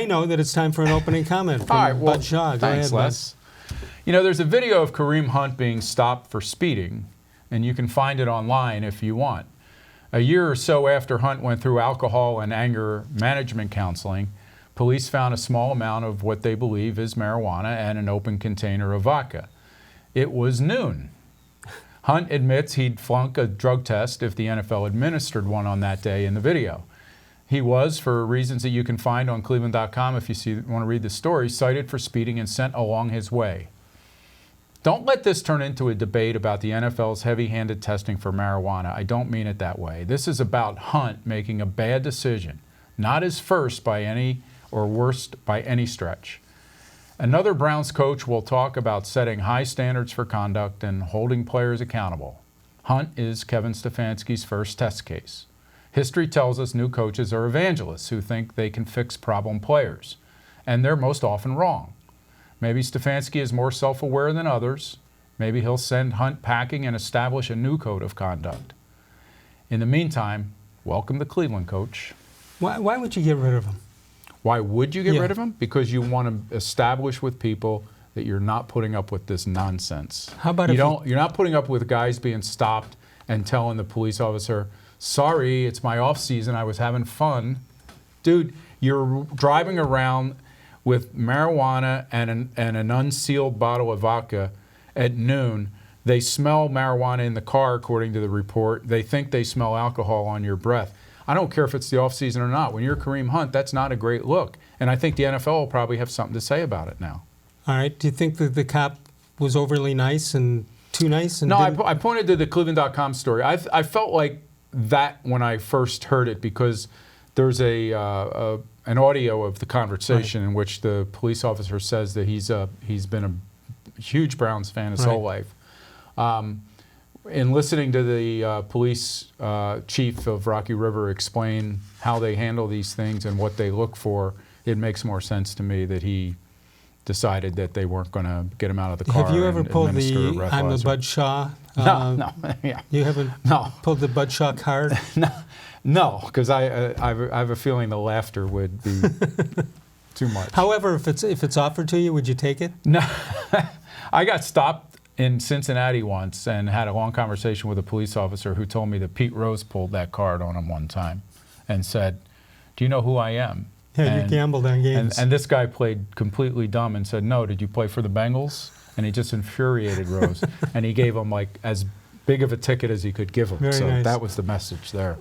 I know that it's time for an opening comment from All right, well, Bud Shaw. Go thanks, ahead, Bud. Les. You know, there's a video of Kareem Hunt being stopped for speeding, and you can find it online if you want. A year or so after Hunt went through alcohol and anger management counseling, police found a small amount of what they believe is marijuana and an open container of vodka. It was noon. Hunt admits he'd flunk a drug test if the NFL administered one on that day in the video. He was, for reasons that you can find on cleveland.com if you want to read the story, cited for speeding and sent along his way. Don't let this turn into a debate about the NFL's heavy-handed testing for marijuana. I don't mean it that way. This is about Hunt making a bad decision, not his first by any or worst by any stretch. Another Browns coach will talk about setting high standards for conduct and holding players accountable. Hunt is Kevin Stefanski's first test case. History tells us new coaches are evangelists who think they can fix problem players, and they're most often wrong. Maybe Stefanski is more self-aware than others. Maybe he'll send Hunt packing and establish a new code of conduct. In the meantime, welcome the Cleveland coach. Why would you get rid of him? Why would you get rid of him? Because you want to establish with people that you're not putting up with this nonsense. How about you're not putting up with guys being stopped and telling the police officer, sorry, it's my off season, I was having fun. Dude, you're driving around with marijuana and an unsealed bottle of vodka at noon. They smell marijuana in the car, according to the report. They think they smell alcohol on your breath. I don't care if it's the off season or not. When you're Kareem Hunt, that's not a great look. And I think the NFL will probably have something to say about it now. All right. Do you think that the cop was overly nice and too nice? And no, I pointed to the cleveland.com story. I felt like that when I first heard it, because there's an audio of the conversation in which the police officer says that he's been a huge Browns fan his whole life. In listening to the police chief of Rocky River explain how they handle these things and what they look for, it makes more sense to me that he decided that they weren't going to get him out of the car. Have you ever pulled the I'm a Bud Shaw? No. Yeah. You haven't pulled the Bud Shaw card? No, because I have a feeling the laughter would be too much. However, if it's offered to you, would you take it? No. I got stopped in Cincinnati once and had a long conversation with a police officer who told me that Pete Rose pulled that card on him one time and said, do you know who I am? Yeah, you gambled on games. And this guy played completely dumb and said, no, did you play for the Bengals? And he just infuriated Rose. And he gave him like as big of a ticket as he could give him. Very so nice. that was the message there.